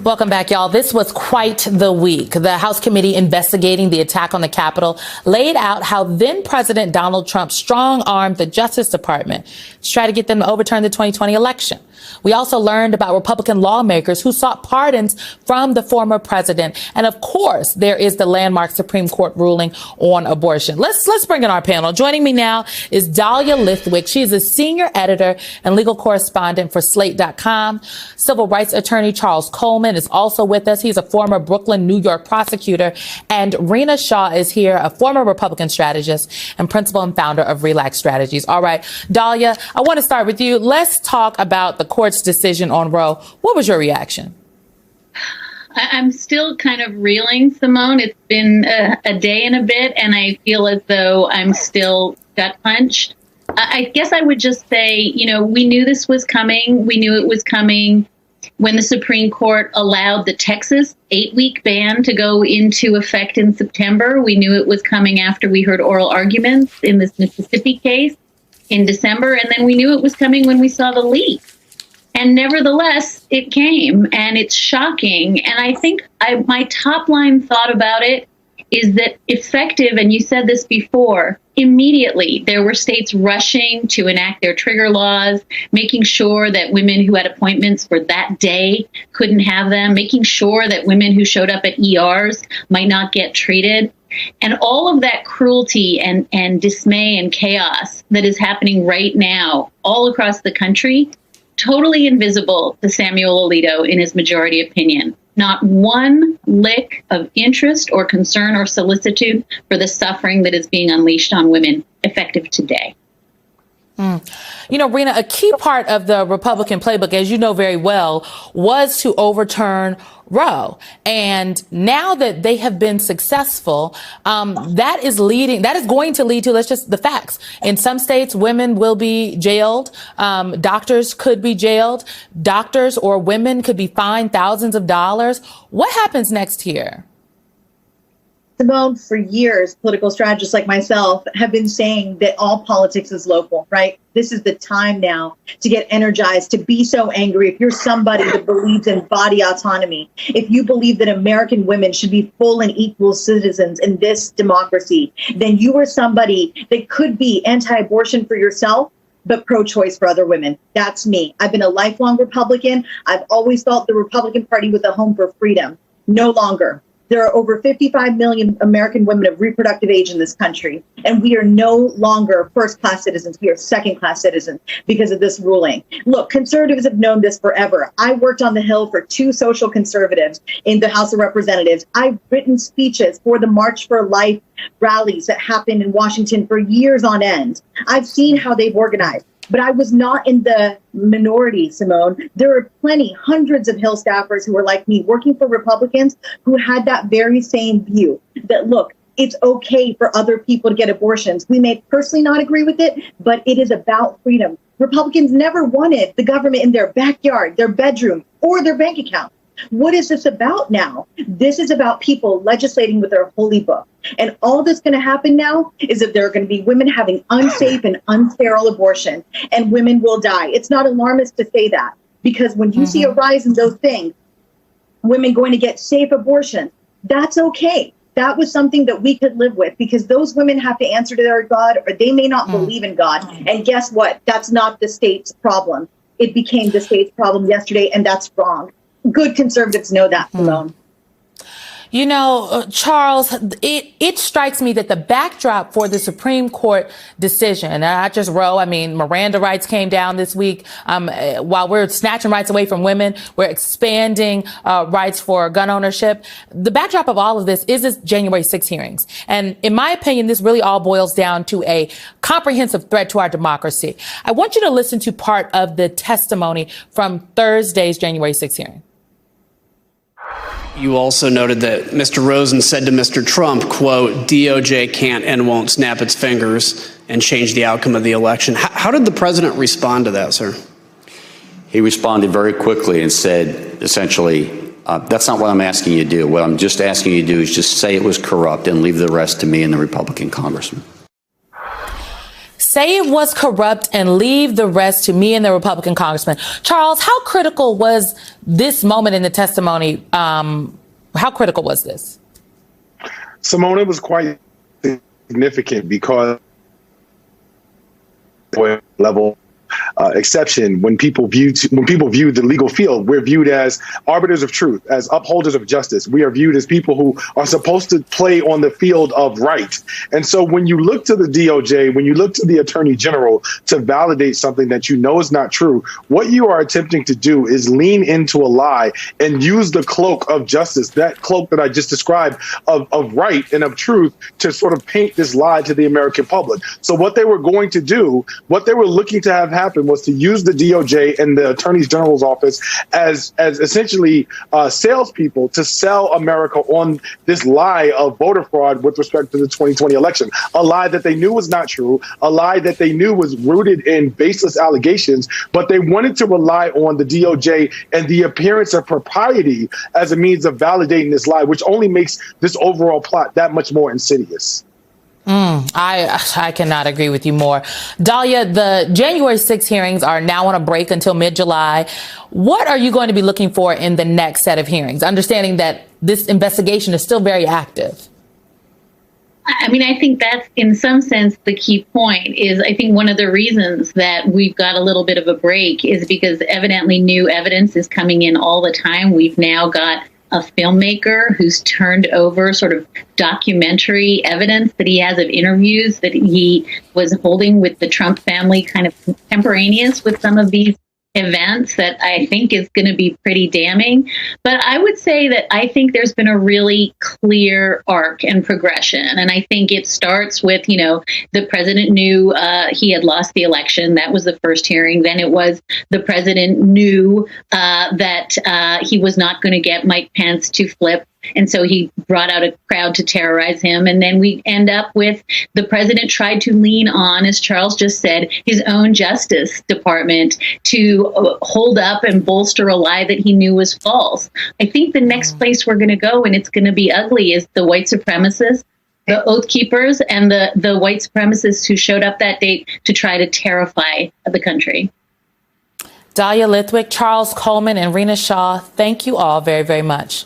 Welcome back, y'all. This was quite the week. The House committee investigating the attack on the Capitol laid out how then President Donald Trump strong-armed the Justice Department to try to get them to overturn the 2020 election. We also learned about Republican lawmakers who sought pardons from the former president. And of course, there is the landmark Supreme Court ruling on abortion. Let's bring in our panel. Joining me now is Dahlia Lithwick. She is a senior editor and legal correspondent for Slate.com. Civil rights attorney Charles Coleman is also with us. He's a former Brooklyn, New York prosecutor. And Rina Shah is here, a former Republican strategist and principal and founder of Relax Strategies. All right, Dahlia, I want to start with you. Let's talk about the court's decision on Roe. What was your reaction? I'm still kind of reeling, Symone. It's been a day and a bit, and I feel as though I'm still gut punched. I guess I would just say, we knew this was coming. We knew it was coming when the Supreme Court allowed the Texas 8-week ban to go into effect in September. We knew it was coming after we heard oral arguments in this Mississippi case in December. And then we knew it was coming when we saw the leak. And nevertheless, it came, and it's shocking. And I think my top line thought about it is that effective, and you said this before, immediately there were states rushing to enact their trigger laws, making sure that women who had appointments for that day couldn't have them, making sure that women who showed up at ERs might not get treated. And all of that cruelty and dismay and chaos that is happening right now all across the country, totally invisible to Samuel Alito in his majority opinion. Not one lick of interest or concern or solicitude for the suffering that is being unleashed on women effective today. Rina, a key part of the Republican playbook, as you know very well, was to overturn Roe. And now that they have been successful, that is going to lead to, let's just the facts. In some states, women will be jailed. Doctors could be jailed. Doctors or women could be fined thousands of dollars. What happens next here? Symone, for years, political strategists like myself have been saying that all politics is local, right? This is the time now to get energized, to be so angry. If you're somebody that believes in body autonomy, if you believe that American women should be full and equal citizens in this democracy, then you are somebody that could be anti-abortion for yourself, but pro-choice for other women. That's me. I've been a lifelong Republican. I've always felt the Republican Party was a home for freedom. No longer. There are over 55 million American women of reproductive age in this country, and we are no longer first-class citizens. We are second-class citizens because of this ruling. Look, conservatives have known this forever. I worked on the Hill for 2 social conservatives in the House of Representatives. I've written speeches for the March for Life rallies that happened in Washington for years on end. I've seen how they've organized. But I was not in the minority, Symone. There are plenty, hundreds of Hill staffers who are like me, working for Republicans who had that very same view that, look, it's okay for other people to get abortions. We may personally not agree with it, but it is about freedom. Republicans never wanted the government in their backyard, their bedroom, or their bank account. What is this about now? This is about people legislating with their holy book. And all that's going to happen now is that there are going to be women having unsafe and unsterile abortion, and women will die. It's not alarmist to say that, because when you see a rise in those things, women going to get safe abortion, that's okay. That was something that we could live with, because those women have to answer to their God, or they may not believe in God. And guess what? That's not the state's problem. It became the state's problem yesterday, and that's wrong. Good conservatives know that, Symone. Charles, it strikes me that the backdrop for the Supreme Court decision, not just Roe, Miranda rights came down this week. While we're snatching rights away from women, we're expanding rights for gun ownership. The backdrop of all of this is this January 6 hearings. And in my opinion, this really all boils down to a comprehensive threat to our democracy. I want you to listen to part of the testimony from Thursday's January 6 hearing. You also noted that Mr. Rosen said to Mr. Trump, quote, DOJ can't and won't snap its fingers and change the outcome of the election. How did the president respond to that, sir? He responded very quickly and said, essentially, that's not what I'm asking you to do. What I'm just asking you to do is just say it was corrupt and leave the rest to me and the Republican congressman. Say it was corrupt and leave the rest to me and the Republican congressman. Charles, how critical was this moment in the testimony? How critical was this? Symone, it was quite significant because level exception when people view the legal field, we're viewed as arbiters of truth, as upholders of justice. We are viewed as people who are supposed to play on the field of right. And so when you look to the DOJ, when you look to the Attorney General to validate something that you know is not true, what you are attempting to do is lean into a lie and use the cloak of justice, that cloak that I just described of right and of truth, to sort of paint this lie to the American public. So what they were going to do, what they were looking to have happen, was to use the DOJ and the Attorney General's office as essentially salespeople to sell America on this lie of voter fraud with respect to the 2020 election. A lie that they knew was not true, a lie that they knew was rooted in baseless allegations, but they wanted to rely on the DOJ and the appearance of propriety as a means of validating this lie, which only makes this overall plot that much more insidious. I cannot agree with you more. Dahlia, the January 6 hearings are now on a break until mid-July. What are you going to be looking for in the next set of hearings, understanding that this investigation is still very active? I mean, I think that's, in some sense, the key point is, I think one of the reasons that we've got a little bit of a break is because evidently new evidence is coming in all the time. We've now got a filmmaker who's turned over sort of documentary evidence that he has of interviews that he was holding with the Trump family, kind of contemporaneous with some of these events, that I think is going to be pretty damning. But I would say that I think there's been a really clear arc and progression. And I think it starts with, the president knew he had lost the election. That was the first hearing. Then it was the president knew that he was not going to get Mike Pence to flip. And so he brought out a crowd to terrorize him. And then we end up with the president tried to lean on, as Charles just said, his own Justice Department to hold up and bolster a lie that he knew was false. I think the next place we're going to go, and it's going to be ugly, is the white supremacists, the Oath Keepers, and the white supremacists who showed up that date to try to terrify the country. Dahlia Lithwick, Charles Coleman, and Rina Shah, thank you all very, very much.